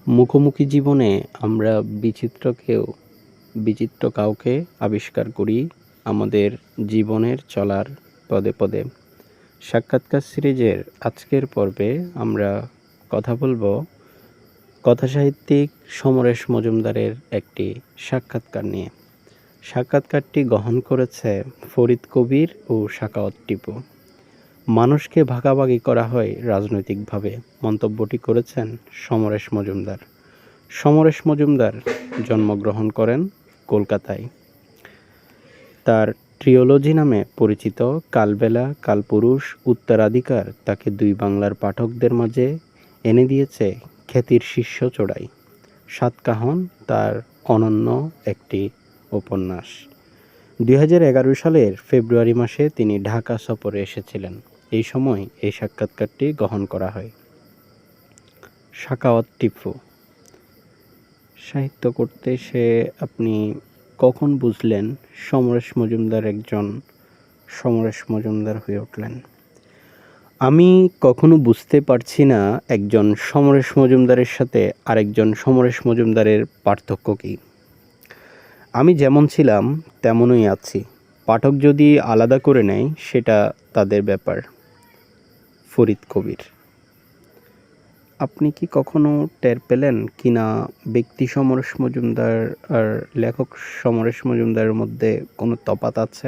মুখোমুখি জীবনে আমরা বিচিত্র কাউকে আবিষ্কার করি আমাদের জীবনের চলার পদে পদে। সাক্ষাৎকার সিরিজের আজকের পর্বে আমরা কথা বলবো কথাসাহিত্যিক সমরেশ মজুমদারের একটি সাক্ষাৎকার নিয়ে। সাক্ষাৎকারটি গ্রহণ করেছে ফরিদ কবির ও সাখাওয়াত টিপু। মানুষকে ভাগাভাগি করা হয় রাজনৈতিকভাবে, মন্তব্যটি করেছেন সমরেশ মজুমদার। সমরেশ মজুমদার জন্মগ্রহণ করেন কলকাতায়। তার ট্রিওলজি নামে পরিচিত কালবেলা, কালপুরুষ, উত্তরাধিকার তাকে দুই বাংলার পাঠকদের মাঝে এনে দিয়েছে খ্যাতির শীর্ষ চূড়ায়। সাতকাহন তার অনন্য একটি উপন্যাস। 2011 সালের ফেব্রুয়ারি মাসে তিনি ঢাকা সফরে এসেছিলেন। এই সময় এই সাক্ষাৎকারটি গ্রহণ করা হয়। সাখাওয়াত টিপু সাহিত্য করতে এসে আপনি কখন বুঝলেন সমরেশ মজুমদার একজন সমরেশ মজুমদার হয়ে উঠলেন? আমি কখনো বুঝতে পারছি না একজন সমরেশ মজুমদারের সাথে আরেকজন সমরেশ মজুমদারের পার্থক্য কী। আমি যেমন ছিলাম তেমনই আছি। পাঠক যদি আলাদা করে নেয় সেটা তাদের ব্যাপার। ফরিদ কবির। আপনি কি কখনো টের পেলেন কিনা ব্যক্তি সমরেশ মজুমদার আর লেখক সমরেশ মজুমদারের মধ্যে কোনো তফাৎ আছে?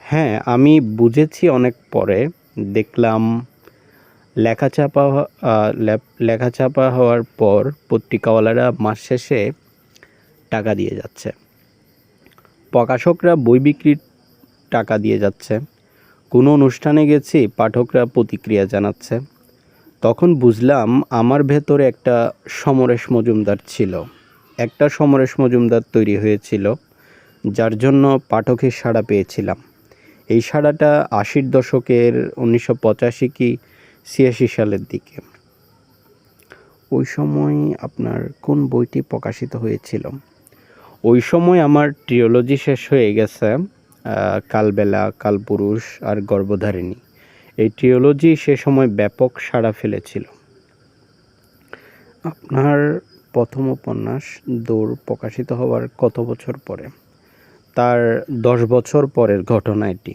হ্যাঁ, আমি বুঝেছি অনেক পরে। দেখলাম লেখাচাপা হওয়ার পর পত্রিকাওয়ালারা মাস শেষে টাকা দিয়ে যাচ্ছে, প্রকাশকরা বই বিক্রির টাকা দিয়ে যাচ্ছে, কোনো অনুষ্ঠানে গেছি পাঠকরা প্রতিক্রিয়া জানাচ্ছে। তখন বুঝলাম আমার ভেতরে একটা সমরেশ মজুমদার ছিল, একটা সমরেশ মজুমদার তৈরি হয়েছিল, যার জন্য পাঠকের সাড়া পেয়েছিলাম। এই সাড়াটা 80-র দশকের 1985 কি 86 সালের দিকে। ওই সময় আপনার কোন বইটি প্রকাশিত হয়েছিল? ওই সময় আমার ট্রিওলজি শেষ হয়ে গেছে, কালবেলা, কালপুরুষ আর গর্ভধারিণী। এই ট্রিওলজি সে সময় ব্যাপক সাড়া ফেলেছিল। আপনার প্রথম উপন্যাস দৌড় প্রকাশিত হওয়ার কত বছর পরে? তার 10 বছর পরের ঘটনা এটি।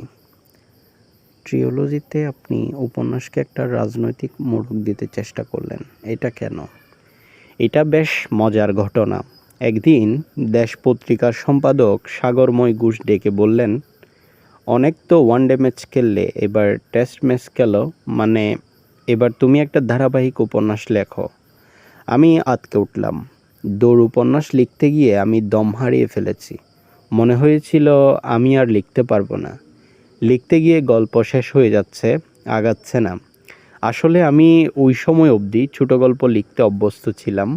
ট্রিওলজিতে আপনি উপন্যাসকে একটা রাজনৈতিক মোড়ক দিতে চেষ্টা করলেন, এটা কেন? এটা বেশ মজার ঘটনা। একদিন দেশ পত্রিকার সম্পাদক সাগরময় ঘোষ ডেকে বললেন, অনেক তো ওয়ানডে ম্যাচ খেললে, এবার টেস্ট ম্যাচ খেলো, মানে এবার তুমি একটা ধারাবাহিক উপন্যাস লেখো। আমি আঁতকে উঠলাম। দৌড় উপন্যাস লিখতে গিয়ে আমি দম হারিয়ে ফেলেছি। মনে হয়েছিল আমি আর লিখতে পারবো না। লিখতে গিয়ে গল্প শেষ হয়ে যাচ্ছে, আগাচ্ছে না। আসলে আমি ওই সময় অবধি ছোটো গল্প লিখতে অভ্যস্ত ছিলাম।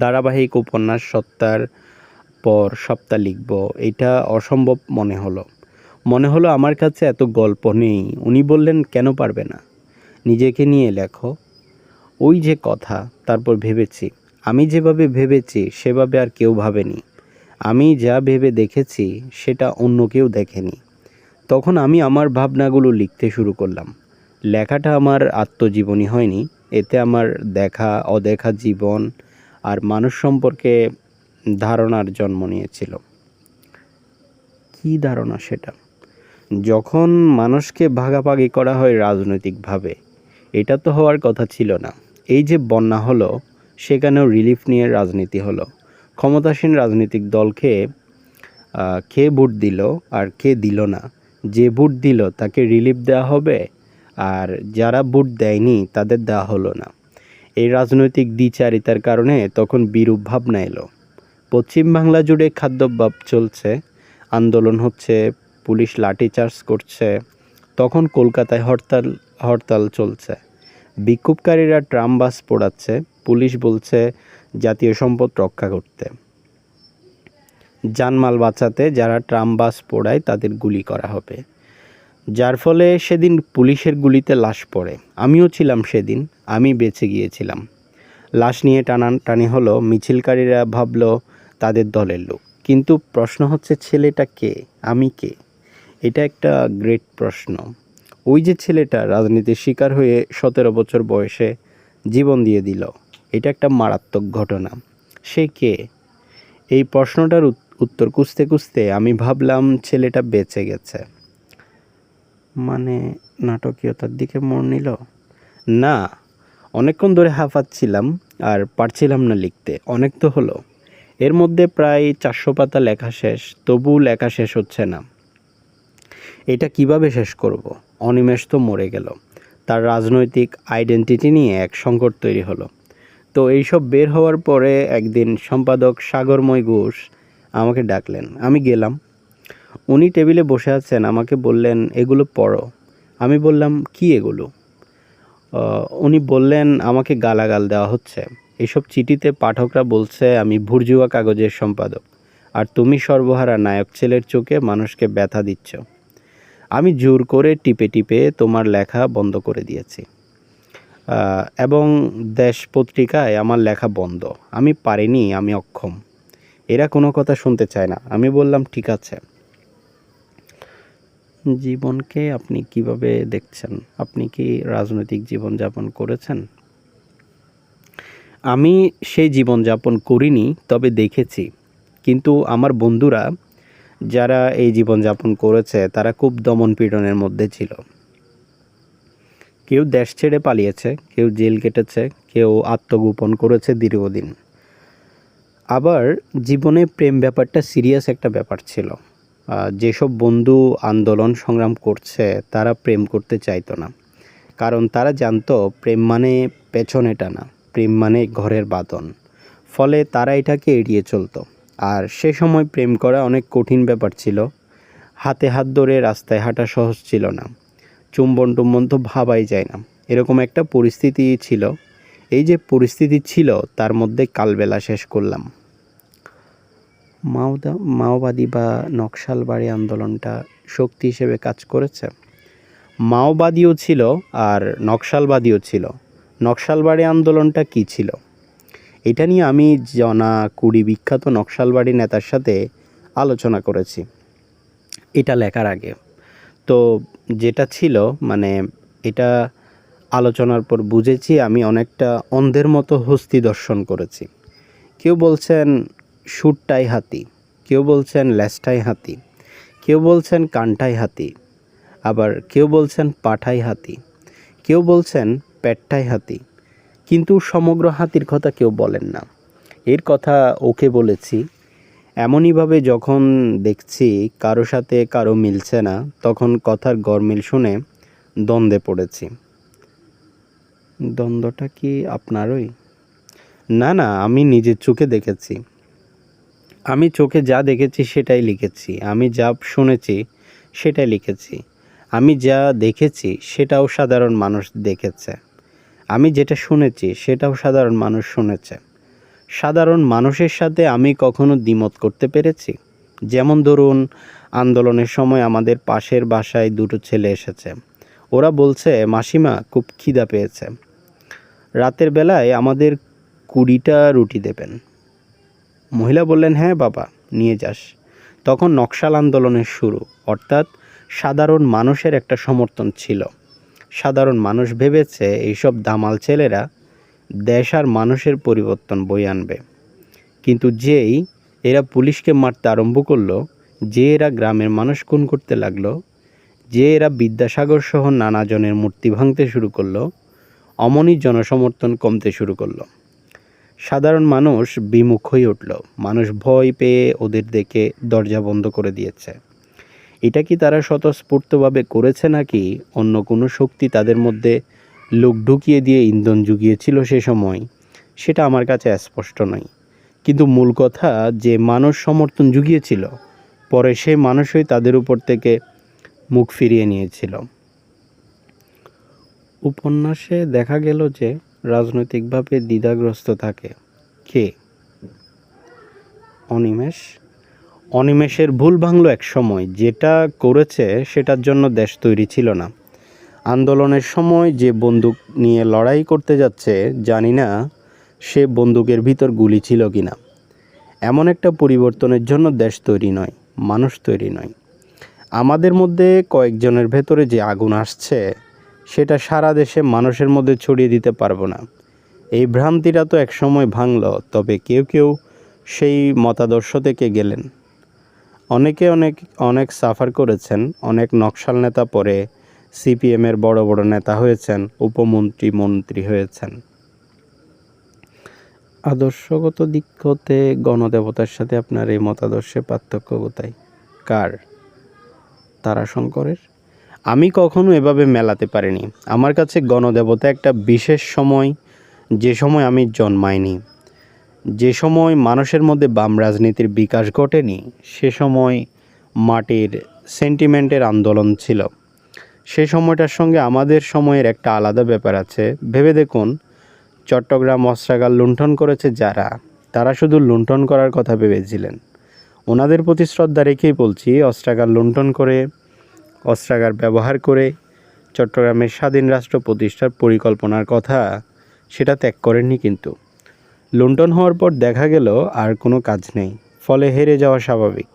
ধারাবাহিক উপন্যাস সপ্তাহের পর সপ্তাহ লিখব, এটা অসম্ভব মনে হলো আমার কাছে এত গল্প নেই। উনি বললেন, কেন পারবে না, নিজেকে নিয়ে লেখো। ওই যে কথা। তারপর ভেবেছি, আমি যেভাবে ভেবেছি সেভাবে আর কেউ ভাবেনি। আমি যা ভেবে দেখেছি সেটা অন্য কেউ দেখেনি। তখন আমি আমার ভাবনাগুলো লিখতে শুরু করলাম। লেখাটা আমার আত্মজীবনী হয়নি, এতে আমার দেখা অদেখা জীবন আর মানুষ সম্পর্কে ধারণার জন্ম নিয়েছিল। কী ধারণা সেটা? যখন মানুষকে ভাগাভাগি করা হয় রাজনৈতিকভাবে, এটা তো হওয়ার কথা ছিল না। এই যে বন্যা হলো, সেখানেও রিলিফ নিয়ে রাজনীতি হলো। ক্ষমতাসীন রাজনৈতিক দলকে কে ভোট দিল আর কে দিল না। যে ভোট দিল তাকে রিলিফ দেওয়া হবে, আর যারা ভোট দেয়নি তাদের দেওয়া হলো না। এই রাজনৈতিক দ্বিচারিতার কারণে তখন বিরূপ ভাবনা এলো। পশ্চিম বাংলা জুড়ে খাদ্যাভাব চলছে, আন্দোলন হচ্ছে, পুলিশ লাঠিচার্জ করছে। তখন কলকাতায় হরতাল চলছে, বিক্ষোভকারীরা ট্রাম বাস পোড়াচ্ছে, পুলিশ বলছে জাতীয় সম্পদ রক্ষা করতে, জানমাল বাঁচাতে যারা ট্রাম বাস পোড়ায় তাদের গুলি করা হবে। যার ফলে সেদিন পুলিশের গুলিতে লাশ পড়ে। আমিও ছিলাম সেদিন, আমি বেঁচে গিয়েছিলাম। লাশ নিয়ে টানাটানি হলো, মিছিলকারীরা ভাবলো তাদের দলের লোক। কিন্তু প্রশ্ন হচ্ছে, ছেলেটা কে, আমি কে? এটা একটা গ্রেট প্রশ্ন। ওই যে ছেলেটা রাজনীতির শিকার হয়ে 17 বছর বয়সে জীবন দিয়ে দিল, এটা একটা মারাত্মক ঘটনা। সে কে? এই প্রশ্নটার উত্তর খুঁজতে খুঁজতে আমি ভাবলাম ছেলেটা বেঁচে গেছে। মানে নাটকীয়তার দিকে মোড় নিল। না, অনেকক্ষণ ধরে হাঁপাচ্ছিলাম আর পারছিলাম না লিখতে। অনেক তো হলো, এর মধ্যে প্রায় 400 পাতা লেখা শেষ, তবু লেখা শেষ হচ্ছে না। এটা কিভাবে শেষ করব? অনিমেষ তো মরে গেল, তার রাজনৈতিক আইডেন্টিটি নিয়ে এক সংকট তৈরি হলো। তো এইসব বের হওয়ার পরে একদিন সম্পাদক সাগরময় ঘোষ আমাকে ডাকলেন। আমি গেলাম। উনি টেবিলে বসে আছেন, আমাকে বললেন, এগুলো পড়ো। আমি বললাম, কি এগুলো? উনি বললেন, আমাকে গালাগাল দেওয়া হচ্ছে। এইসব চিঠিতে পাঠকরা বলছে আমি ভুর্জুয়া কাগজের সম্পাদক, আর তুমি সর্বহারা নায়ক ছেলের চোখে মানুষকে ব্যথা দিচ্ছ। আমি জোর করে টিপে টিপে তোমার লেখা বন্ধ করে দিয়েছি, এবং দেশ পত্রিকায় আমার লেখা বন্ধ। আমি পারিনি, আমি অক্ষম। এরা কোনো কথা শুনতে চায় না। আমি বললাম, ঠিক আছে। জীবনকে আপনি কিভাবে দেখছেন? আপনি কি রাজনৈতিক জীবনযাপন করেছেন? আমি সেই জীবনযাপন করিনি, তবে দেখেছি। কিন্তু আমার বন্ধুরা যারা এই জীবনযাপন করেছে তারা খুব দমন পীড়নের মধ্যে ছিল। কেউ দেশ ছেড়ে পালিয়েছে, কেউ জেল কেটেছে, কেউ আত্মগোপন করেছে দীর্ঘদিন। আবার জীবনে প্রেম ব্যাপারটা সিরিয়াস একটা ব্যাপার ছিল। যেসব বন্ধু আন্দোলন সংগ্রাম করছে তারা প্রেম করতে চাইতো না, কারণ তারা জানতো প্রেম মানে পেছনে টানা, প্রেম মানে ঘরের বাঁধন। ফলে তারা এটাকে এড়িয়ে চলতো। আর সে সময় প্রেম করা অনেক কঠিন ব্যাপার ছিল। হাতে হাত ধরে রাস্তায় হাঁটা সহজ ছিল না। চুম্বন টুম্বন তো ভাবাই যায় না, এরকম একটা পরিস্থিতি ছিল। এই যে পরিস্থিতি ছিল তার মধ্যে কালবেলা শেষ করলাম। মাওবাদী বা নকশালবাড়ি আন্দোলনটা শক্তি হিসেবে কাজ করেছে। মাওবাদীও ছিল আর নকশালবাদীও ছিল। নকশালবাড়ি আন্দোলনটা কি ছিল? এটা নিয়ে আমি জানা 20 বিখ্যাত নকশালবাড়ি নেতার সাথে আলোচনা করেছি এটা লেখার আগে। তো যেটা ছিল, মানে এটা আলোচনার পর বুঝেছি আমি অনেকটা অন্ধের মতো হস্তি দর্শন করেছি। কেউ বলছেন সুরটাই হাতি, কেউ বলছেন লেজটাই হাতি, কেউ বলছেন কানটাই হাতি, আবার কেউ বলছেন পাঠাই হাতি, কেউ বলছেন পেটটাই হাতি, কিন্তু সমগ্র হাতির কথা কেউ বলেন না। এর কথা ওকে বলেছি। এমনইভাবে যখন দেখছি কারো সাথে কারো মিলছে না, তখন কথার গরমিল শুনে দ্বন্দ্বে পড়েছি। দ্বন্দ্বটা কি আপনারই? না না, আমি নিজের চোখে দেখেছি। আমি চোখে যা দেখেছি সেটাই লিখেছি। আমি যা শুনেছি সেটাই লিখেছি। আমি যা দেখেছি সেটাও সাধারণ মানুষ দেখেছে। আমি যেটা শুনেছি সেটাও সাধারণ মানুষ শুনেছে। সাধারণ মানুষের সাথে আমি কখনো দ্বিমত করতে পেরেছি? যেমন ধরুন, আন্দোলনের সময় আমাদের পাশের বাসায় 2টো ছেলে এসেছে। ওরা বলছে, মাসিমা খুব খিদা পেয়েছে, রাতের বেলায় আমাদের 20টা রুটি দেবেন। মহিলা বললেন, হ্যাঁ বাবা, নিয়ে যাস। তখন নকশাল আন্দোলনের শুরু, অর্থাৎ সাধারণ মানুষের একটা সমর্থন ছিল। সাধারণ মানুষ ভেবেছে এইসব দামাল ছেলেরা দেশ আর মানুষের পরিবর্তন বয়ে আনবে। কিন্তু যেই এরা পুলিশকে মারতে আরম্ভ করলো, যে এরা গ্রামের মানুষ খুন করতে লাগলো, যে এরা বিদ্যাসাগর সহ নানা জনের মূর্তি ভাঙতে শুরু করলো, অমনি জনসমর্থন কমতে শুরু করলো। সাধারণ মানুষ বিমুখ হয়ে উঠল। মানুষ ভয় পেয়ে ওদের দেখে দরজা বন্ধ করে দিয়েছে। এটা কি তারা স্বতঃস্ফূর্তভাবে করেছে, নাকি অন্য কোনো শক্তি তাদের মধ্যে লোক ঢুকিয়ে দিয়ে ইন্ধন জুগিয়েছিল সে সময়? সেটা আমার কাছে স্পষ্ট নয়। কিন্তু মূল কথা যে মানুষ সমর্থন জুগিয়েছিল, পরে সেই মানুষই তাদের উপর থেকে মুখ ফিরিয়ে নিয়েছিল। উপন্যাসে দেখা গেল যে রাজনৈতিকভাবে দ্বিধাগ্রস্ত থাকে কে? অনিমেষ। অনিমেষের ভুল ভাঙল এক সময়। যেটা করেছে সেটার জন্য দেশ তৈরি ছিল না। আন্দোলনের সময় যে বন্দুক নিয়ে লড়াই করতে যাচ্ছে, জানি না সে বন্দুকের ভিতর গুলি ছিল কিনা। এমন একটা পরিবর্তনের জন্য দেশ তৈরি নয়, মানুষ তৈরি নয়। আমাদের মধ্যে কয়েকজনের ভেতরে যে আগুন আসছে, সেটা সারা দেশে মানুষের মধ্যে ছড়িয়ে দিতে পারবো না। এই ভ্রান্তিটা তো একসময় ভাঙল, তবে কেউ কেউ সেই মতাদর্শ থেকে গেলেন। অনেকে অনেক সাফার করেছেন, অনেক নকশাল নেতা পরে সিপিএমের বড় বড় নেতা হয়েছেন, উপমন্ত্রী, মন্ত্রী হয়েছেন। আদর্শগত দিক হতে গণদেবতার সাথে আপনার এই মতাদর্শের পার্থক্য কোথায়? কার? তারাশঙ্করের? আমি কখনো এভাবে মেলাতে পারিনি। আমার কাছে গণদেবতা একটা বিশেষ সময়, যে সময় আমি জন্মাইনি, যে সময় মানুষের মধ্যে বাম রাজনীতির বিকাশ ঘটেনি, সে সময় মাটির সেন্টিমেন্টের আন্দোলন ছিল। সে সময়টার সঙ্গে আমাদের সময়ের একটা আলাদা ব্যাপার আছে। ভেবে দেখুন, চট্টগ্রাম অস্ত্রাগার লুণ্ঠন করেছে যারা, তারা শুধু লুণ্ঠন করার কথা ভেবেছিলেন। ওনাদের প্রতি শ্রদ্ধা রেখেই বলছি, অস্ত্রাগার লুণ্ঠন করে, অস্ত্রাগার ব্যবহার করে চট্টগ্রামের স্বাধীন রাষ্ট্র প্রতিষ্ঠার পরিকল্পনার কথা সেটা ত্যাগ করেননি। কিন্তু লুণ্ঠন হওয়ার পর দেখা গেল আর কোনো কাজ নেই, ফলে হেরে যাওয়া স্বাভাবিক।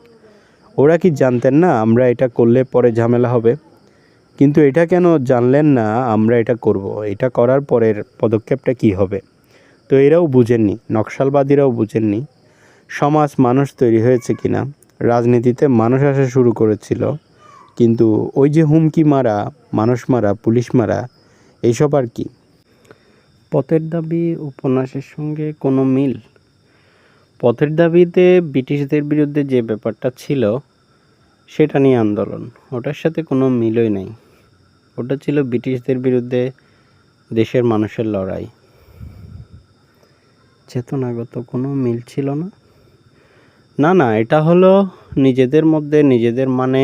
ওরা কি জানতেন না আমরা এটা করলে পরে ঝামেলা হবে? কিন্তু এটা কেন জানলেন না আমরা এটা করব, এটা করার পরের পদক্ষেপটা কি হবে? তো এরাও বুঝেননি, নকশালবাদীরাও বুঝেননি সমাজ মানুষ তৈরি হয়েছে কিনা। রাজনীতিতে মানুষ আসা শুরু করেছিল, কিন্তু ওই যে হুমকি মারা, মানুষ মারা, পুলিশ মারা, এইসব আর কি। পথের দাবি উপন্যাসের সঙ্গে কোনো মিল? পথের দাবিতে ব্রিটিশদের বিরুদ্ধে যে ব্যাপারটা ছিল সেটা নিয়ে আন্দোলন, ওটার সাথে কোনো মিলই নেই। ওটা ছিল ব্রিটিশদের বিরুদ্ধে দেশের মানুষের লড়াই। চেতনাগত কোনো মিল ছিল না। না না, এটা হলো নিজেদের মধ্যে নিজেদের, মানে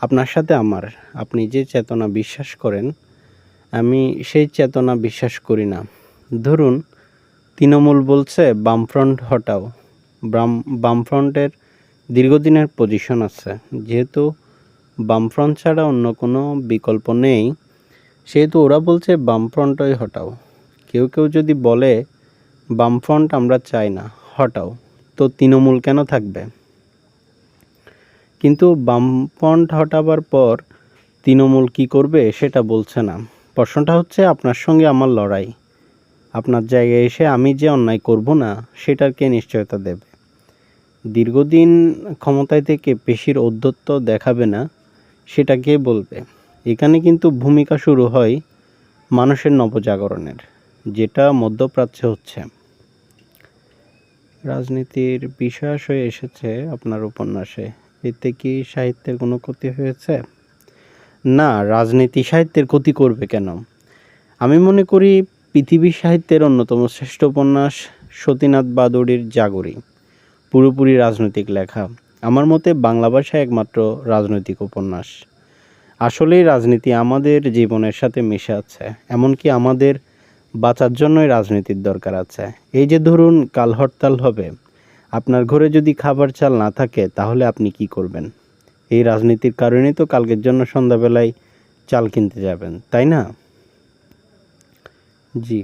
আপনার সাথে আমার, আপনি যে চেতনা বিশ্বাস করেন আমি সেই চেতনা বিশ্বাস করি না। ধরুন তৃণমূল বলছে বামফ্রন্ট হটাও, বামফ্রন্টের দীর্ঘদিনের পজিশন আছে, যেহেতু বামফ্রন্ট ছাড়া অন্য কোনো বিকল্প নেই, সেহেতু ওরা বলছে বামফ্রন্টই হটাও। কেউ কেউ যদি বলে বামফ্রন্ট আমরা চাই না, হটাও, তো তৃণমূল কেন থাকবে? কিন্তু বামফ্রন্ট হটাবার পর তৃণমূল কি করবে সেটা বলছে না। প্রশ্নটা হচ্ছে আপনার সঙ্গে আমার লড়াই, আপনার জায়গায় এসে আমি যে অন্যায় করব না সেটার কে নিশ্চয়তা দেবে? দীর্ঘদিন ক্ষমতায় থেকে পেশির ঔদ্ধত্য দেখাবে না, সেটা কে বলবে? এখানে কিন্তু ভূমিকা শুরু হয় মানুষের নবজাগরণের, যেটা মধ্যপ্রাচ্যে হচ্ছে। রাজনীতির বিষয়াশয় এসেছে আপনার উপন্যাসে, এতে কি সাহিত্যের কোনো ক্ষতি হয়েছে? না, রাজনীতি সাহিত্যের ক্ষতি করবে কেন? আমি মনে করি পৃথিবীর সাহিত্যের অন্যতম শ্রেষ্ঠ উপন্যাস সতীনাথ বাদুড়ির জাগরি পুরোপুরি রাজনৈতিক লেখা। আমার মতে বাংলা ভাষায় একমাত্র রাজনৈতিক উপন্যাস। আসলেই রাজনীতি আমাদের জীবনের সাথে মিশে আছে, এমনকি আমাদের বাঁচার জন্যই রাজনীতির দরকার আছে। এই যে ধরুন কাল হরতাল হবে, আপনার ঘরে যদি খাবার চাল না থাকে তাহলে আপনি কি করবেন? এই রাজনীতির কারণেই তো কালকের জন্য সন্ধ্যাবেলায় চাল কিনতে যাবেন, তাই না? জি,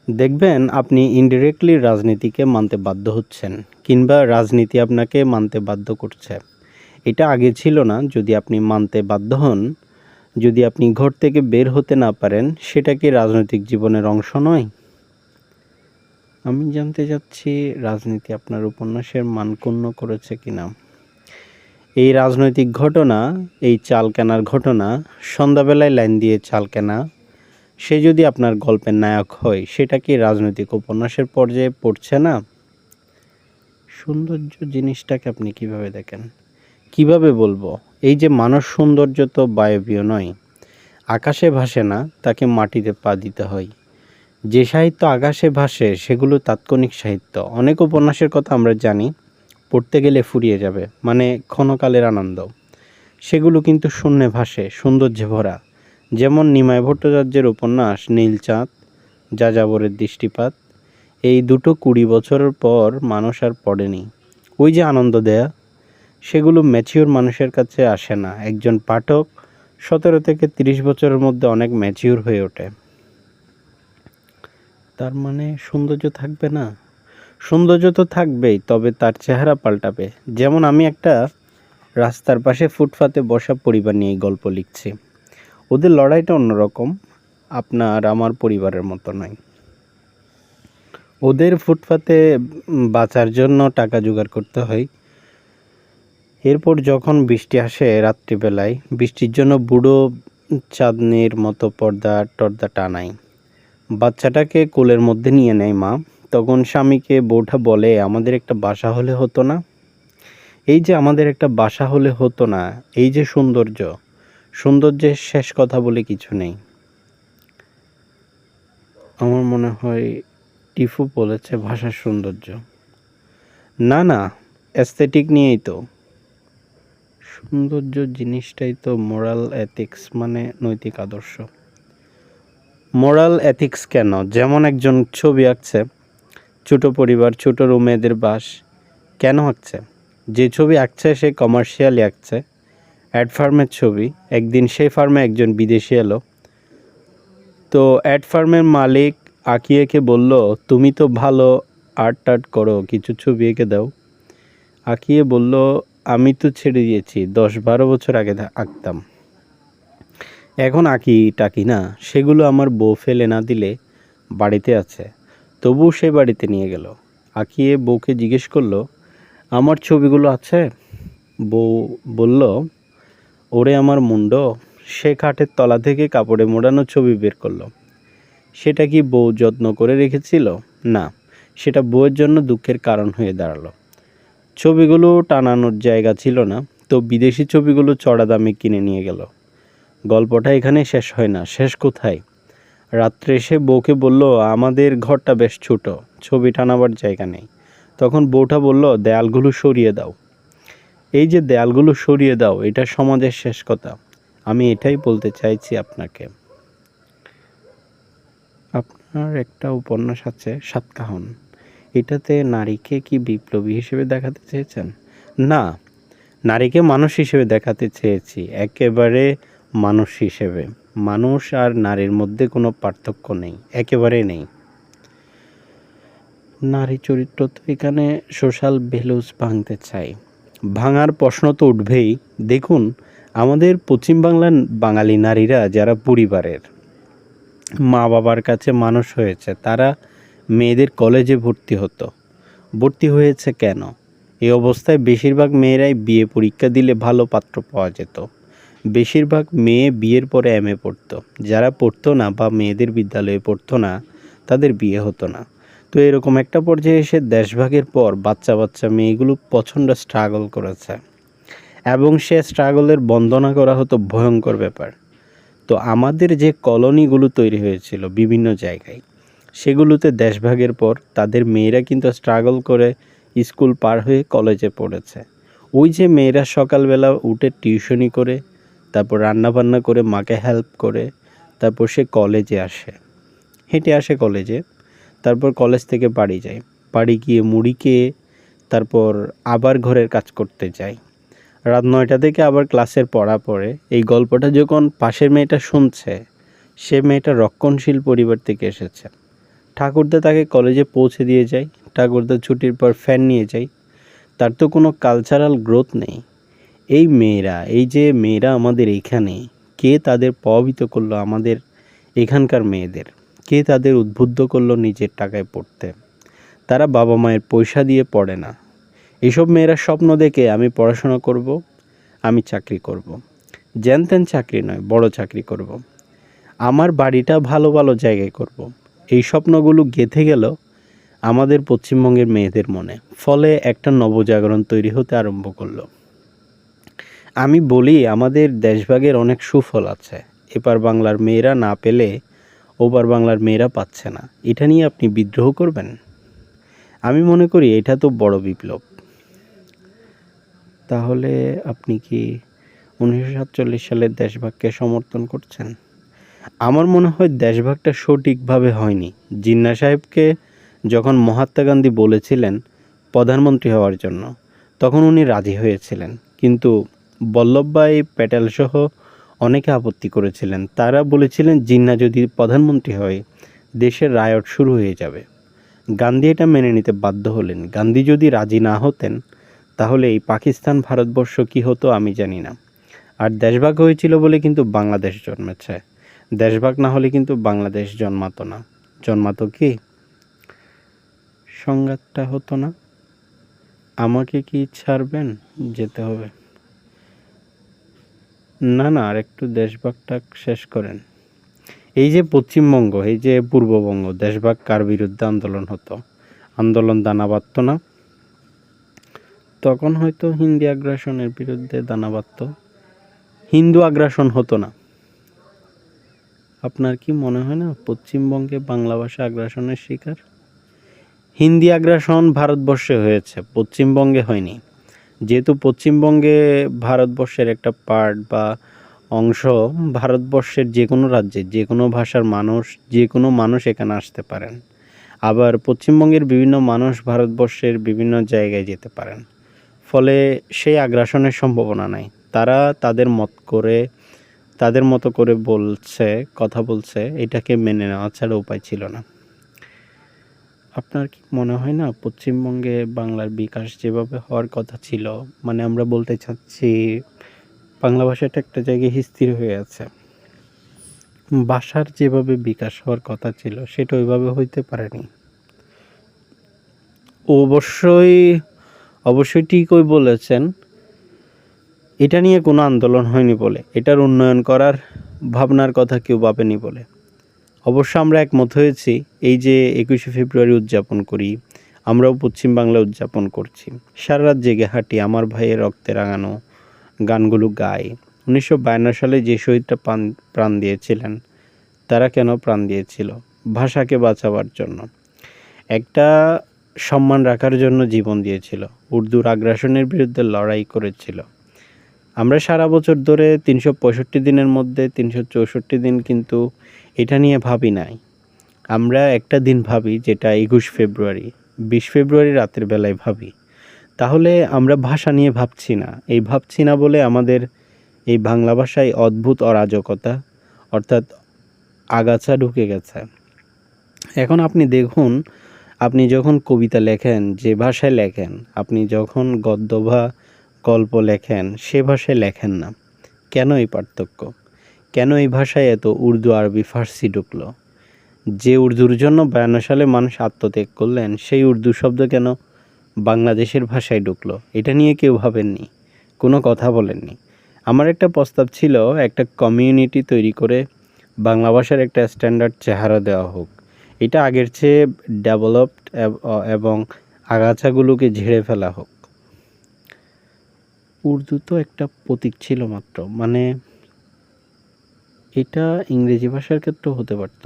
দেখবেন আপনি ইনডিরেক্টলি রাজনীতিকে মানতে বাধ্য হচ্ছেন, কিংবা রাজনীতি আপনাকে মানতে বাধ্য করছে। এটা আগে ছিল না। যদি আপনি মানতে বাধ্য হন, যদি আপনি ঘর থেকে বের হতে না পারেন, সেটা কি রাজনৈতিক জীবনের অংশ নয়? আমি জানতে চাচ্ছি রাজনীতি আপনার উপন্যাসের মান ক্ষুণ্ণ করেছে কিনা। এই রাজনৈতিক ঘটনা, এই চাল কেনার ঘটনা, সন্ধ্যাবেলায় লাইন দিয়ে চাল কেনা, সে যদি আপনার গল্পের নায়ক হয়, সেটা কি রাজনৈতিক উপন্যাসের পর্যায়ে পড়ছে না? সৌন্দর্য জিনিসটাকে আপনি কিভাবে দেখেন? কিভাবে বলবো? এই যে মানুষ সৌন্দর্য তো বায়বীয় নয়, আকাশে ভাসে না, তাকে মাটিতে পা দিতে হয়। যে সাহিত্য আকাশে ভাসে সেগুলো তাৎক্ষণিক সাহিত্য। অনেক উপন্যাসের কথা আমরা জানি, পড়তে গেলে ফুরিয়ে যাবে, মানে ক্ষণকালের আনন্দ। সেগুলো কিন্তু শূন্যে ভাসে, সৌন্দর্যে ভরা। যেমন নিমাই ভট্টাচার্যের উপন্যাস নীলচাঁদ, যাযাবরের দৃষ্টিপাত, এই দুটো 20 বছরের পর মানুষ আর পড়েনি। ওই যে আনন্দ দেয়া, সেগুলো ম্যাচিওর মানুষের কাছে আসে না। একজন পাঠক 17 থেকে 30 বছরের মধ্যে অনেক ম্যাচিওর হয়ে ওঠে। তার মানে সৌন্দর্য থাকবে না? সৌন্দর্য তো থাকবেই, তবে তার চেহারা পাল্টাবে। যেমন আমি একটা রাস্তার পাশে ফুটপাতে বসা পরিবার নিয়ে গল্প লিখছি। ওদের লড়াইটা অন্যরকম, আপনার আমার পরিবারের মতো নয়। ওদের ফুটপাতে বাঁচার জন্য টাকা জোগাড় করতে হয়। এরপর যখন বৃষ্টি আসে রাত্রিবেলায়, বৃষ্টির জন্য বুড়ো চাঁদনির মতো পর্দা টর্দা টানায়। বাচ্চাটাকে কোলের মধ্যে নিয়ে নেয় মা। তখন স্বামীকে বউটা বলে, আমাদের একটা বাসা হলে হতো না? এই যে আমাদের একটা বাসা হলে হতো না, এই যে সৌন্দর্য, সৌন্দর্যের শেষ কথা বলে কিছু নেই। আমার মনে হয় টিফু বলেছে ভাষার সৌন্দর্য। না না, অ্যাস্থেটিক নিয়েই তো। সৌন্দর্য জিনিসটাই তো মোরাল এথিক্স, মানে নৈতিক আদর্শ। মোরাল এথিক্স কেন? যেমন একজন ছবি আঁকছে, ছোট পরিবার, ছোট রুমে এদের বাস, কেন আঁকছে? যে ছবি আঁকছে সে কমার্শিয়ালি আঁকছে, অ্যাড ফার্মের ছবি। একদিন সেই ফার্মে একজন বিদেশি এলো, তো অ্যাড ফার্মের মালিক আঁকিয়েকে বলল, তুমি তো ভালো আর্ট টার্ট করো, কিছু ছবি এঁকে দাও। আঁকিয়ে বলল, আমি তো ছেড়ে দিয়েছি, 10-12 বছর আগে আঁকতাম, এখন আঁকি টাকি না, সেগুলো আমার বউ ফেলে না দিলে বাড়িতে আছে। তবুও সে বাড়িতে নিয়ে গেল। আঁকিয়ে বউকে জিজ্ঞেস করলো, আমার ছবিগুলো আছে? বউ বলল, ওরে আমার মুন্ড। সে খাটের তলা থেকে কাপড়ে মোড়ানো ছবি বের করলো। সেটা কি বউ যত্ন করে রেখেছিল? না, সেটা বউয়ের জন্য দুঃখের কারণ হয়ে দাঁড়ালো। ছবিগুলো টানানোর জায়গা ছিল না, তো বিদেশি ছবিগুলো চড়া দামে কিনে নিয়ে গেল। গল্পটা এখানে শেষ হয় না। শেষ কোথায়? রাত্রে এসে বউকে বলল, আমাদের ঘরটা বেশ ছোট, ছবি টানাবার জায়গা নেই। তখন বউটা বলল, দেয়ালগুলো সরিয়ে দাও। এই যে দেয়ালগুলো সরিয়ে দাও, এটা সমাজের শেষ কথা। আমি এটাই বলতে চাইছি আপনাকে। আপনার একটা উপন্যাস আছে সাতকাহন, এটাতে নারীকে কি বিপ্লবী হিসেবে দেখাতে চেয়েছেন? না, নারীকে মানুষ হিসেবে দেখাতে চেয়েছি, একেবারে মানুষ হিসেবে। মানুষ আর নারীর মধ্যে কোনো পার্থক্য নেই, একেবারে নেই। নারী চরিত্র তো এখানে সোশ্যাল ভ্যালুস ভাঙতে চাই। ভাঙার প্রশ্ন তো উঠবেই। দেখুন, আমাদের পশ্চিম বাংলার বাঙালি নারীরা যারা পরিবারের মা বাবার কাছে মানুষ হয়েছে, তারা মেয়েদের কলেজে ভর্তি হয়েছে কেন? এই অবস্থায় বেশিরভাগ মেয়েরাই বিয়ে পরীক্ষা দিলে ভালো পাত্র পাওয়া যেত। বেশিরভাগ মেয়ে বিয়ের পরে এমএ পড়তো। যারা পড়তো না বা মেয়েদের বিদ্যালয়ে পড়তো না, তাদের বিয়ে হতো না। তো এরকম একটা পর্যায়ে এসে দেশভাগের পর বাচ্চা মেয়েগুলো প্রচণ্ড স্ট্রাগল করেছে, এবং সে স্ট্রাগলের বন্দনা করা হতো ভয়ঙ্কর ব্যাপার। তো আমাদের যে কলোনিগুলো তৈরি হয়েছিল বিভিন্ন জায়গায়, সেগুলোতে দেশভাগের পর তাদের মেয়েরা কিন্তু স্ট্রাগল করে স্কুল পার হয়ে কলেজে পড়েছে। ওই যে মেয়েরা সকালবেলা উঠে টিউশনি করে, তারপর রান্নাবান্না করে, মাকে হেল্প করে, তারপর সে কলেজে আসে, হেঁটে আসে কলেজে, তারপর কলেজ থেকে বাড়ি যায়, বাড়ি গিয়ে মুড়ি খেয়ে তারপর আবার ঘরের কাজ করতে যায়। রাত 9টা থেকে আবার ক্লাসের পড়া পড়ে। এই গল্পটা যখন পাশের মেয়েটা শুনছে, সে মেয়েটা রক্ষণশীল পরিবার থেকে এসেছে। ঠাকুরদা তাকে কলেজে পৌঁছে দিয়ে যায়, ঠাকুরদা ছুটির পর ফ্যান নিয়ে যায়। তার তো কোনো কালচারাল গ্রোথ নেই। এই যে মেয়েরা আমাদের এইখানে, কে তাদের প্রভাবিত করলো আমাদের এখানকার মেয়েদের? কে তাদের উদ্বুদ্ধ করলো নিজের টাকায় পড়তে? তারা বাবা মায়ের পয়সা দিয়ে পড়ে না। এসব মেয়েরা স্বপ্ন দেখে, আমি পড়াশোনা করব, আমি চাকরি করব। তেন চাকরি নয়, বড় চাকরি করব, আমার বাড়িটা ভালো ভালো জায়গায় করব। এই স্বপ্নগুলো গেঁথে গেল আমাদের পশ্চিমবঙ্গের মেয়েদের মনে। ফলে একটা নবজাগরণ তৈরি হতে আরম্ভ করলো। আমি বলি, আমাদের দেশভাগের অনেক সুফল আছে। এপার বাংলার মেয়েরা না পেলে ওপার বাংলার মেয়েরা পাচ্ছে না। এটা নিয়ে আপনি বিদ্রোহ করবেন? আমি মনে করি এটা তো বড় বিপ্লব। তাহলে আপনি কি 1947 সালের দেশভাগকে সমর্থন করছেন? আমার মনে হয় দেশভাগটা সঠিকভাবে হয়নি। জিন্না সাহেবকে যখন মহাত্মা গান্ধী বলেছিলেন প্রধানমন্ত্রী হওয়ার জন্য, তখন উনি রাজি হয়েছিলেন, কিন্তু বল্লভভাই প্যাটেল সহ অনেকে আপত্তি করেছিলেন। তারা বলেছিলেন, জিন্না যদি প্রধানমন্ত্রী হয় দেশের রায়ট শুরু হয়ে যাবে। গান্ধী এটা মেনে নিতে বাধ্য হলেন। গান্ধী যদি রাজি না হতেন, তাহলে এই পাকিস্তান ভারতবর্ষ কি হতো আমি জানি না। আর দেশভাগ হয়েছিল বলে কিন্তু বাংলাদেশ জন্মেছে। দেশভাগ না হলে কিন্তু বাংলাদেশ জন্মাতো না। জন্মাতো কি? সংঘাতটা হতো না? আমাকে কি ছাড়বেন? যেতে হবে। না না, আর একটু দেশভাগটা শেষ করেন। এই যে পশ্চিমবঙ্গ, এই যে পূর্ববঙ্গ, দেশভাগ কার বিরুদ্ধে আন্দোলন হতো? আন্দোলন দানা বাঁধত না? তখন হয়তো হিন্দি আগ্রাসনের বিরুদ্ধে দানা বাঁধত, হিন্দু আগ্রাসন হতো না। আপনার কি মনে হয় না পশ্চিমবঙ্গে বাংলা ভাষা আগ্রাসনের শিকার? হিন্দি আগ্রাসন ভারতবর্ষে হয়েছে, পশ্চিমবঙ্গে হয়নি। যেহেতু পশ্চিমবঙ্গে ভারতবর্ষের একটা পার্ট বা অংশ, ভারতবর্ষের যে কোনো রাজ্যে যে কোনো ভাষার মানুষ, যে কোনো মানুষ এখানে আসতে পারেন। আবার পশ্চিমবঙ্গের বিভিন্ন মানুষ ভারতবর্ষের বিভিন্ন জায়গায় যেতে পারেন। ফলে সেই আগ্রাসনের সম্ভাবনা নাই। তারা তাদের মতো করে বলছে, কথা বলছে, এটাকে মেনে নেওয়া ছাড়া উপায় ছিল না। আপনার কি মনে হয় না পশ্চিমবঙ্গে বাংলার বিকাশ যেভাবে হওয়ার কথা ছিল, মানে আমরা বলতে চাচ্ছি বাংলা ভাষাটা একটা জায়গায় স্থির হয়ে আছে, ভাষার যেভাবে বিকাশ হওয়ার কথা ছিল সেটা ওইভাবে হইতে পারেনি। অবশ্যই অবশ্যই ঠিকই বলেছেন, এটা নিয়ে কোনো আন্দোলন হয়নি বলে, এটার উন্নয়ন করার ভাবনার কথা কেউ ভাবেনি বলে। অবশ্য আমরা একমত হয়েছি, এই যে 21শে ফেব্রুয়ারি উদযাপন করি, আমরাও পশ্চিম বাংলা উদযাপন করছি, সারা রাত জেগে হাঁটি, আমার ভাইয়ের রক্তে রাঙানো গানগুলো গাই। 1952 সালে যে শহীদরা প্রাণ দিয়েছিলেন, তারা কেন প্রাণ দিয়েছিল? ভাষাকে বাঁচাবার জন্য, একটা সম্মান রাখার জন্য জীবন দিয়েছিল, উর্দুর আগ্রাসনের বিরুদ্ধে লড়াই করেছিল। আমরা সারা বছর ধরে 365 দিনের মধ্যে 364 দিন কিন্তু এটা নিয়ে ভাবি নাই। আমরা একটা দিন ভাবি, যেটা 21 ফেব্রুয়ারি, 20 ফেব্রুয়ারি রাতের বেলায় ভাবি। তাহলে আমরা ভাষা নিয়ে ভাবছি না, এই ভাবছি না বলে আমাদের এই বাংলা ভাষায় অদ্ভুত অরাজকতা, অর্থাৎ আগাছা ঢুকে গেছে। এখন আপনি দেখুন, আপনি যখন কবিতা লেখেন, যে ভাষায় লেখেন, আপনি যখন গদ্য বা গল্প লেখেন, সে ভাষায় লেখেন না। কেন এই পার্থক্য? কেন এই ভাষায় এত উর্দু, আরবি, ফার্সি ঢুকলো? যে উর্দুর জন্য 52 সালে মানুষ আত্মত্যাগ করলেন, সেই উর্দু শব্দ কেন বাংলাদেশের ভাষায় ঢুকলো? এটা নিয়ে কেউ ভাবেননি, কোনো কথা বলেননি। আমার একটা প্রস্তাব ছিল, একটা কমিউনিটি তৈরি করে বাংলা ভাষার একটা স্ট্যান্ডার্ড চেহারা দেওয়া হোক। এটা আগের চেয়ে ডেভেলপড এবং আগাছাগুলোকে ঝেড়ে ফেলা হোক। উর্দু তো একটা প্রতীক ছিল মাত্র, মানে এটা ইংরেজি ভাষার ক্ষেত্রেও হতে পারত,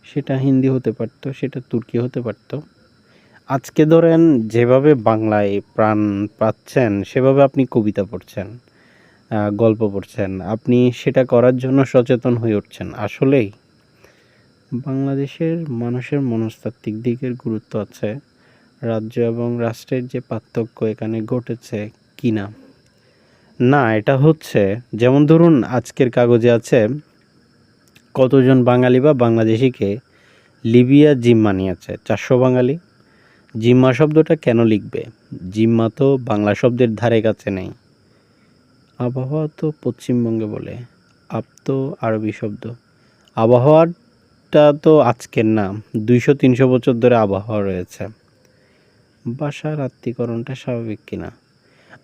সেটা হিন্দি হতে পারত, সেটা তুর্কি হতে পারত। আজকে ধরেন যেভাবে বাংলায় প্রাণ পাচ্ছেন, সেভাবে আপনি কবিতা পড়ছেন, গল্প পড়ছেন, আপনি সেটা করার জন্য সচেতন হয়ে উঠছেন। আসলেই বাংলাদেশের মানুষের মনস্তাত্ত্বিক দিকের গুরুত্ব আছে, রাজ্য এবং রাষ্ট্রের যে পার্থক্য এখানে ঘটেছে কি না? না, এটা হচ্ছে, যেমন ধরুন আজকের কাগজে আছে কতজন বাঙালি বা বাংলাদেশিকে লিবিয়া জিম্মা নিয়েছে, 400 বাঙালি। জিম্মা শব্দটা কেন লিখবে? জিম্মা তো বাংলা শব্দের ধারে কাছে নেই। আবহাওয়া তো পশ্চিমবঙ্গে বলে, আপ তো আরবি শব্দ। আবহাওয়াটা তো আজকের না, 200-300 বছর ধরে আবহাওয়া রয়েছে। ভাষার আত্মীকরণটা স্বাভাবিক কিনা?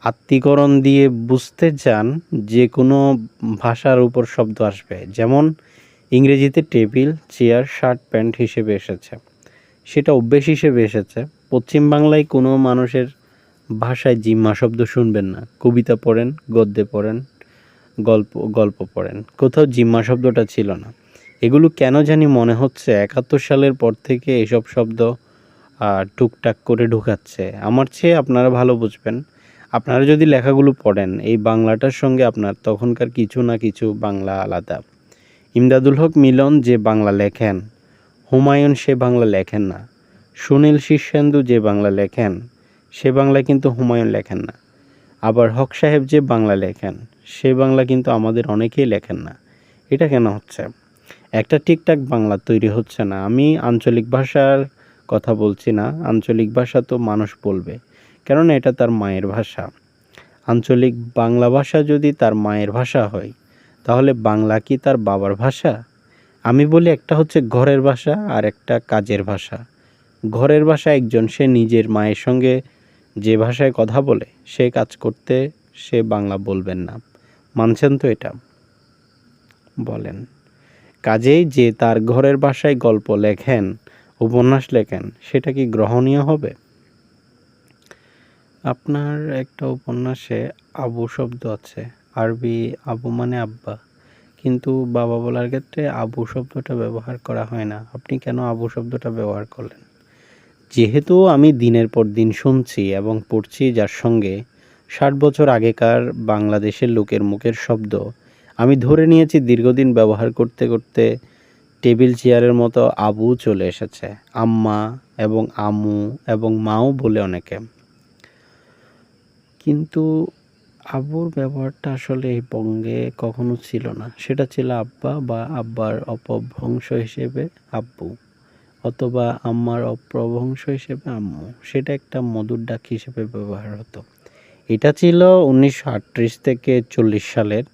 আত্মীকরণ দিয়ে বুঝতে চান, যে কোনো ভাষার উপর শব্দ আসবে, যেমন ইংরেজিতে টেবিল, চেয়ার, শার্ট, প্যান্ট হিসেবে এসেছে, সেটা অভ্যেস হিসেবে এসেছে। পশ্চিম বাংলায় কোনো মানুষের ভাষায় জিম্মা শব্দ শুনবেন না। কবিতা পড়েন, গদ্যে পড়েন, গল্প পড়েন, কোথাও জিম্মা শব্দটা ছিল না। এগুলো কেন জানি মনে হচ্ছে 71 সালের পর থেকে এসব শব্দ টুকটাক করে ঢুকাচ্ছে। আমার চেয়ে আপনারা ভালো বুঝবেন। আপনারা যদি লেখাগুলো পড়েন, এই বাংলাটার সঙ্গে আপনার তখনকার কিছু না কিছু বাংলা আলাদা। ইমদাদুল হক মিলন যে বাংলা লেখেন, হুমায়ুন সে বাংলা লেখেন না। সুনীল শীর্ষেন্দু যে বাংলা লেখেন, সে বাংলা কিন্তু হুমায়ুন লেখেন না। আবার হক সাহেব যে বাংলা লেখেন, সে বাংলা কিন্তু আমাদের অনেকেই লেখেন না। এটা কেন হচ্ছে? একটা ঠিকঠাক বাংলা তৈরি হচ্ছে না। আমি আঞ্চলিক ভাষার কথা বলছি না, আঞ্চলিক ভাষা তো মানুষ বলবে, কারণ এটা তার মায়ের ভাষা। আঞ্চলিক বাংলা ভাষা যদি তার মায়ের ভাষা হয়, তাহলে বাংলা কি তার বাবার ভাষা? আমি বলি, একটা হচ্ছে ঘরের ভাষা আর একটা কাজের ভাষা। ঘরের ভাষায় একজন সে নিজের মায়ের সঙ্গে যে ভাষায় কথা বলে সে কাজ করতে সে বাংলা বলবেন না। মানছেন তো এটা? বলেন। কাজেই যে তার ঘরের ভাষায় গল্প লেখেন, উপন্যাস লেখেন, সেটা কি গ্রহণীয় হবে? আপনার একটা উপন্যাসে আবু শব্দ আছে, আরবি আবু মানে আব্বা, কিন্তু বাবা বলার ক্ষেত্রে আবু শব্দটা ব্যবহার করা হয় না। আপনি কেন আবু শব্দটা ব্যবহার করলেন? যেহেতু আমি দিনের পর দিন শুনছি এবং পড়ছি যার সঙ্গে 60 বছর আগেকার বাংলাদেশের লোকের মুখের শব্দ আমি ধরে নিয়েছি, দীর্ঘদিন ব্যবহার করতে করতে টেবিল চেয়ারের মতো আবু চলে এসেছে। আম্মা এবং আম্মু এবং মাও বলে অনেকে, কিন্তু আব্বুর ব্যবহারটা আসলে এই বঙ্গে কখনো ছিল না। সেটা ছিল আব্বা বা আব্বার অপভ্রংশ হিসেবে আব্বু, অথবা আম্মার অপ্রভংশ হিসেবে আম্মু। সেটা একটা মধুর ডাক হিসেবে ব্যবহার হতো। এটা ছিল 1938 থেকে 40 সালের।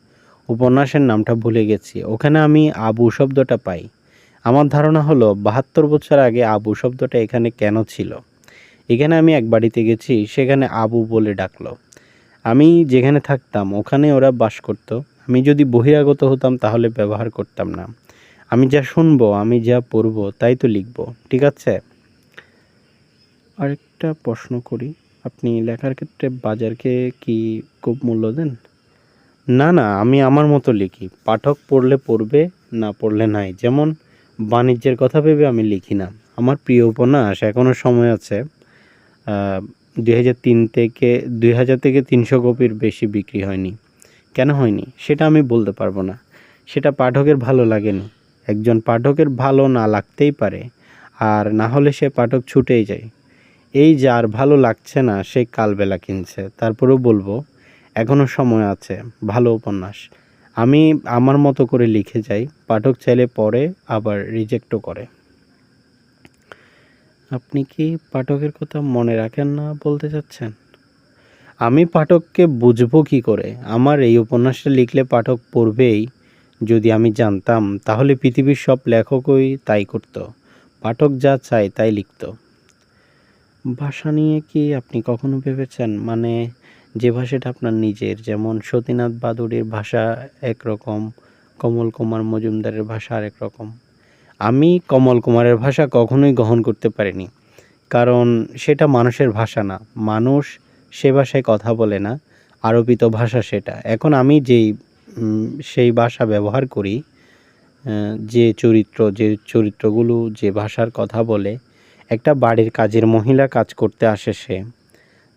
উপন্যাসের নামটা ভুলে গেছি। ওখানে আমি আবু শব্দটা পাই। আমার ধারণা হলো 72 বছর আগে আবু শব্দটা এখানে কেন ছিল। এখানে আমি এক বাড়িতে গেছি, সেখানে আবু বলে ডাকলো। আমি যেখানে থাকতাম ওখানে ওরা বাস করত। আমি যদি বহিরাগত হতাম তাহলে ব্যবহার করতাম না। আমি যা শুনবো, আমি যা পড়বো তাই তো লিখবো, ঠিক আছে? আরেকটা প্রশ্ন করি, আপনি লেখার ক্ষেত্রে বাজারকে কি খুব মূল্য দেন? না না, আমি আমার মতো লিখি। পাঠক পড়লে পড়বে, না পড়লে নাই। যেমন বাণিজ্যের কথা ভেবে আমি লিখি না। আমার প্রিয় উপন্যাস এখনও সময় আছে 2000 থেকে 300 কপির বেশি বিক্রি হয়নি। কেন হয়নি সেটা আমি বলতে পারবো না। সেটা পাঠকের ভালো লাগেনি। একজন পাঠকের ভালো না লাগতেই পারে, আর না হলে সে পাঠক ছুটেই যায়। এই যার ভালো লাগছে না সে কালবেলা কিনছে। তারপরেও বলবো এখনও সময় আছে, ভালো উপন্যাস। আমি আমার মতো করে লিখে যাই, পাঠক চাইলে পড়ে আবার রিজেক্টও করে। আপনি কি পাঠকের কথা মনে রাখেন না বলতে চাচ্ছেন? আমি পাঠককে বুঝবো কি করে? আমার এই উপন্যাসটা লিখলে পাঠক পড়বেই যদি আমি জানতাম, তাহলে পৃথিবীর সব লেখকই তাই করত। পাঠক যা চায় তাই লিখত। ভাষা নিয়ে কি আপনি কখনো ভেবেছেন? মানে যে ভাষাটা আপনার নিজের, যেমন সতীনাথ বাদুড়ির ভাষা একরকম, কমল কুমার মজুমদারের ভাষা আরেক রকম। আমি কমল কুমারের ভাষা কখনোই গ্রহণ করতে পারিনি, কারণ সেটা মানুষের ভাষা না। মানুষ সে ভাষায় কথা বলে না, আরোপিত ভাষা সেটা। এখন আমি সেই ভাষা ব্যবহার করি, যে চরিত্রগুলো যে ভাষার কথা বলে, একটা বাড়ির কাজের মহিলা কাজ করতে আসে, সে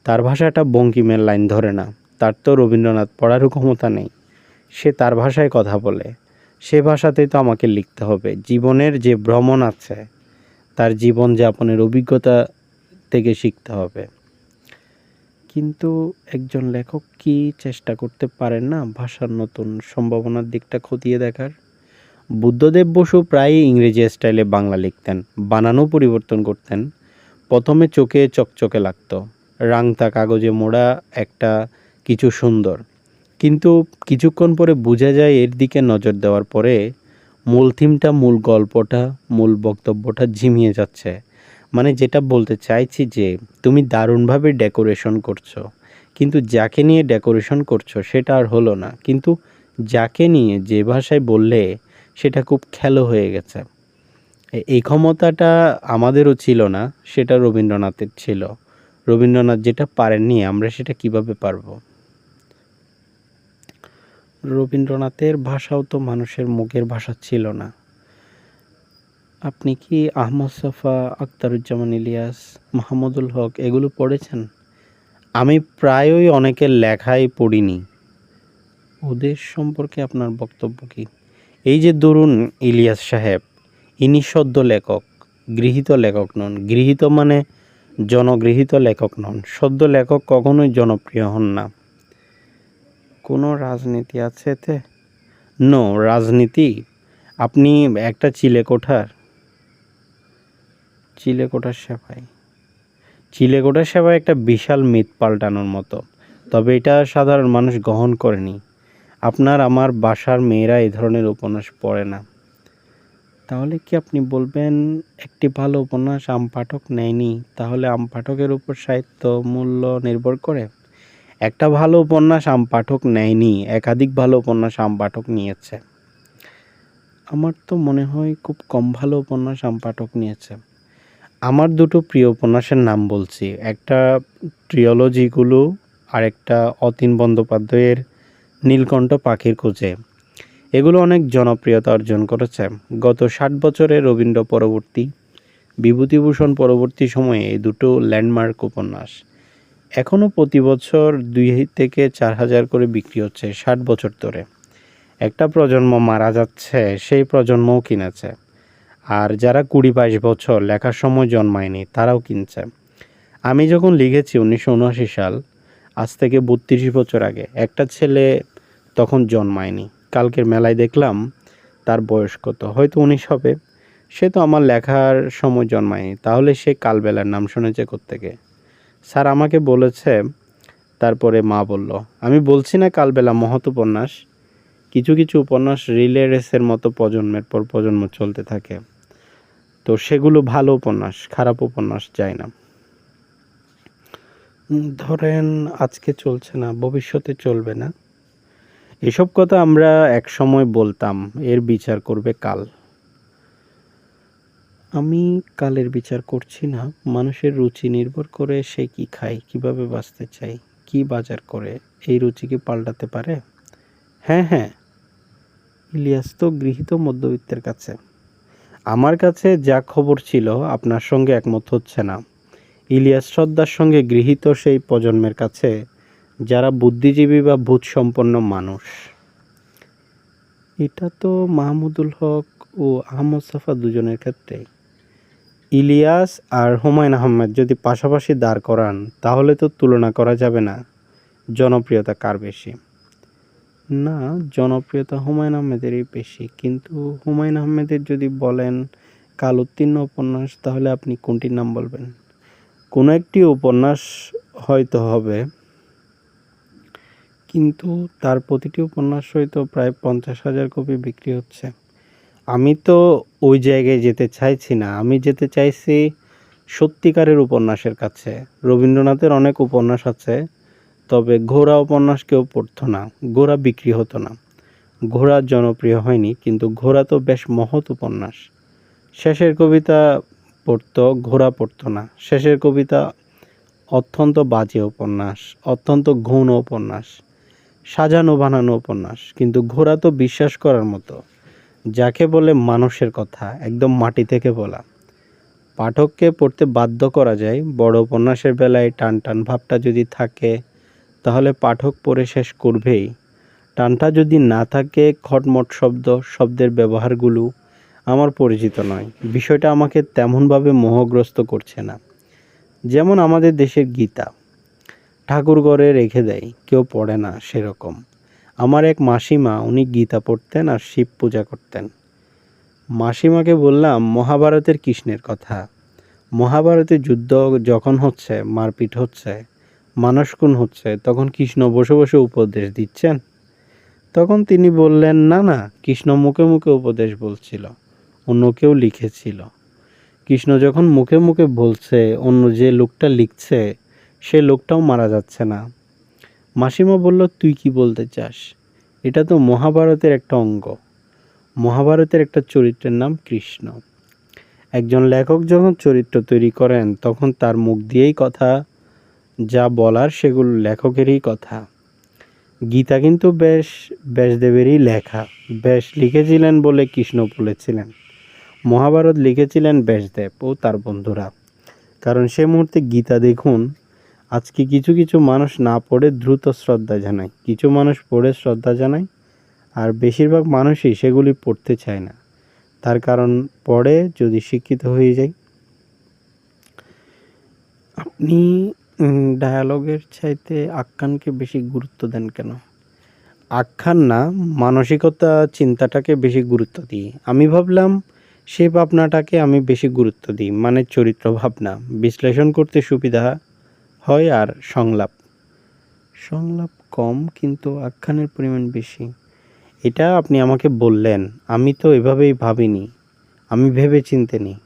তার ভাষাটা বঙ্কিমের লাইন ধরে না। তার তো রবীন্দ্রনাথ পড়ারও ক্ষমতা নেই। সে তার ভাষায় কথা বলে, সে ভাষাতেই তো আমাকে লিখতে হবে। জীবনের যে ভ্রমণ আছে, তার জীবনযাপনের অভিজ্ঞতা থেকে শিখতে হবে। কিন্তু একজন লেখক কি চেষ্টা করতে পারেন না ভাষার নতুন সম্ভাবনার দিকটা খতিয়ে দেখার? বুদ্ধদেব বসু প্রায়ই ইংরেজি স্টাইলে বাংলা লিখতেন, বানানও পরিবর্তন করতেন। প্রথমে চোখে চকচকে লাগতো, রাংতা কাগজে মোড়া একটা কিছু সুন্দর, কিন্তু কিছুক্ষণ পরে বোঝা যায় এর দিকে নজর দেওয়ার পরে মূল থিমটা, মূল গল্পটা, মূল বক্তব্যটা ঝিমিয়ে যাচ্ছে। মানে যেটা বলতে চাইছি যে তুমি দারুণভাবে ডেকোরেশন করছো, কিন্তু যাকে নিয়ে ডেকোরেশন করছো সেটা আর হলো না। কিন্তু যাকে নিয়ে যে ভাষায় বললে সেটা খুব খেলো হয়ে গেছে। এই ক্ষমতাটা আমাদেরও ছিল না, সেটা রবীন্দ্রনাথের ছিল। রবীন্দ্রনাথ যেটা পারেননি আমরা সেটা কিভাবে পারবো? রবীন্দ্রনাথের ভাষাও তো মানুষের মুখের ভাষা ছিল না। আপনি কি আহমদ ছফা, আখতারুজ্জামান ইলিয়াস, মাহমুদুল হক এগুলো পড়েছেন? আমি প্রায়ই অনেকের লেখাই পড়িনি। ওদের সম্পর্কে আপনার বক্তব্য কী? এই যে ধরুন ইলিয়াস সাহেব, ইনি সদ্য লেখক, গৃহীত লেখক নন। গৃহীত মানে জনগৃহীত লেখক নন। সদ্য লেখক কখনোই জনপ্রিয় হন না। কোনো রাজনীতি আছে এতে? নো রাজনীতি। আপনি একটা চিলেকোঠার সেবায় একটা বিশাল মিথ পাল্টানোর মতো। তবে এটা সাধারণ মানুষ গ্রহণ করেনি। আপনার আমার বাসার মেয়েরা এই ধরনের উপন্যাস পড়ে না। তাহলে কি আপনি বলবেন একটি ভালো উপন্যাস আম পাঠক নেয়নি? তাহলে আম পাঠকের উপর সাহিত্য মূল্য নির্ভর করে? একটা ভালো উপন্যাস আম পাঠক নেয়নি, একাধিক ভালো উপন্যাস আম পাঠক নিয়েছে। আমার তো মনে হয় খুব কম ভালো উপন্যাস আম পাঠক নিয়েছে। আমার দুটো প্রিয় উপন্যাসের নাম বলছি। একটা ট্রিলজিগুলো, আরেকটা অতীন বন্দ্যোপাধ্যায়ের নীলকণ্ঠ পাখির খোঁজে। এগুলো অনেক জনপ্রিয়তা অর্জন করেছে। গত ৬০ বছরে রবীন্দ্র পরবর্তী, বিভূতিভূষণ পরবর্তী সময়ে এই দুটো ল্যান্ডমার্ক উপন্যাস। এখনও প্রতি বছর ২ থেকে ৪ হাজার করে বিক্রি হচ্ছে ৬০ বছর ধরে। একটা প্রজন্ম মারা যাচ্ছে, সেই প্রজন্মও কিনেছে। আর যারা ২০-২২ বছর লেখার সময় জন্মায়নি তারাও কিনছে। আমি যখন লিখেছি ১৯৭৯ সাল, আজ থেকে ৩২ বছর আগে, একটা ছেলে তখন জন্মায়নি। কালকের মেলায় দেখলাম তার বয়স কত, হয়তো ১৯ হবে। সে তো আমার লেখার সময় জন্মায়নি, তাহলে সে কালবেলার নাম শুনেছে কোত্থেকে? স্যার আমাকে বলেছে। তারপরে মা বলল, আমি বলছি না কালবেলা মহৎ উপন্যাস। কিছু কিছু উপন্যাস রিলে রেসের মতো প্রজন্মের পর প্রজন্ম চলতে থাকে, তো সেগুলো ভালো উপন্যাস, খারাপ উপন্যাস যায় না। ধরেন আজকে চলছে না, ভবিষ্যতে চলবে না, এসব কথা আমরা এক সময় বলতাম, এর বিচার করবে কাল। আমি কালের বিচার করছি না। মানুষের রুচি নির্ভর করে সে কি খায়, কিভাবে বাঁচতে চায়, কি বাজার করে, এই রুচি কি পাল্টাতে পারে? হ্যাঁ হ্যাঁ, ইলিয়াস তো গৃহীত মধ্যবিত্তের কাছে। আমার কাছে যা খবর ছিল আপনার সঙ্গে একমত হচ্ছে না। ইলিয়াস সর্দার সঙ্গে গৃহীত সেই প্রজন্মের কাছে যারা বুদ্ধিজীবী বা ভূতসম্পন্ন মানুষ। এটা তো মাহমুদুল হক ও আহমদ ছফা দুজনের ক্ষেত্রেই। ইলিয়াস আর হুমায়ূন আহমেদ যদি পাশাপাশি দাঁড় করান তাহলে তো তুলনা করা যাবে না জনপ্রিয়তা কার বেশি। না, জনপ্রিয়তা হুমায়ূন আহমেদেরই বেশি, কিন্তু হুমায়ূন আহমেদের যদি বলেন কাল উত্তীর্ণ উপন্যাস, তাহলে আপনি কোনটির নাম বলবেন? কোনো একটি উপন্যাস হয়তো হবে, কিন্তু তার প্রতিটি উপন্যাস হয়তো প্রায় ৫০,০০০ কপি বিক্রি হচ্ছে। আমি তো ওই জায়গায় যেতে চাইছি না, আমি যেতে চাইছি সত্যিকারের উপন্যাসের কাছে। রবীন্দ্রনাথের অনেক উপন্যাস আছে, তবে ঘোড়া উপন্যাস কেউ পড়তো না, ঘোড়া বিক্রি হতো না, ঘোড়া জনপ্রিয় হয়নি, কিন্তু ঘোড়া তো বেশ মহৎ উপন্যাস। শেষের কবিতা পড়তো, ঘোড়া পড়তো না। শেষের কবিতা অত্যন্ত বাজে উপন্যাস, অত্যন্ত গৌণ উপন্যাস, সাজানো বানানো উপন্যাস, কিন্তু ঘোড়া তো বিশ্বাস করার মতো, যাকে বলে মানুষের কথা, একদম মাটি থেকে বলা। পাঠককে পড়তে বাধ্য করা যায়। বড় উপন্যাসের বেলায় টান টান ভাবটা যদি থাকে তাহলে পাঠক পড়ে শেষ করবেই। টানটা যদি না থাকে, খটমট শব্দ, শব্দের ব্যবহারগুলো আমার পরিচিত নয়। বিষয়টা আমাকে তেমনভাবে মোহগ্রস্ত করছে না। যেমন আমাদের দেশের গীতা ঠাকুর ঘরে রেখে দেয়, কেউ পড়ে না, সেরকম। আমার এক মাসিমা, উনি গীতা পড়তেন আর শিব পূজা করতেন। মাসিমাকে বললাম মহাভারতের কৃষ্ণের কথা। মহাভারতে যুদ্ধ যখন হচ্ছে, মারপিট হচ্ছে, মানুষ খুন হচ্ছে, তখন কৃষ্ণ বসে বসে উপদেশ দিচ্ছেন? তখন তিনি বললেন, না না, কৃষ্ণ মুখে মুখে উপদেশ বলছিল, অন্য কেউ লিখেছিল। কৃষ্ণ যখন মুখে মুখে বলছে, অন্য যে লোকটা লিখছে সে লোকটাও মারা যাচ্ছে না। মাসিমা বলল, তুই কি বলতে চাস? এটা তো মহাভারতের একটা অঙ্গ। মহাভারতের একটা চরিত্রের নাম কৃষ্ণ। একজন লেখক যখন চরিত্র তৈরি করেন তখন তার মুখ দিয়েই কথা, যা বলার সেগুলো লেখকেরই কথা। গীতা কিন্তু ব্যাসদেবেরই লেখা। ব্যাস লিখেছিলেন বলে কৃষ্ণ বলেছিলেন। মহাভারত লিখেছিলেন ব্যাসদেব ও তার বন্ধুরা। কারণ সে মুহূর্তে গীতা দেখুন, আজকে কিছু কিছু মানুষ না পড়ে দ্রুত শ্রদ্ধা জানায়, কিছু মানুষ পড়ে শ্রদ্ধা জানায়, আর বেশিরভাগ মানুষই সেগুলি পড়তে চায় না। তার কারণ পড়ে যদি শিক্ষিত হয়ে যায়। আপনি ডায়ালগের চাইতে আখ্যানকে বেশি গুরুত্ব দেন কেন? আখ্যান না, মানসিকতা, চিন্তাটাকে বেশি গুরুত্ব দিই। আমি ভাবলাম সেই ভাবনাটাকে আমি বেশি গুরুত্ব দিই, মানে চরিত্র ভাবনা বিশ্লেষণ করতে সুবিধা হয়। আর সংলাপ সংলাপ কম, কিন্তু আখ্যানের পরিমাণ বেশি। এটা আপনি আমাকে বললেন, আমি তো এভাবেই ভাবিনি। আমি ভেবে চিন্তে নিই।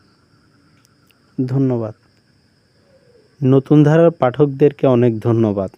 ধন্যবাদ। নতুন ধারার পাঠকদেরকে অনেক ধন্যবাদ।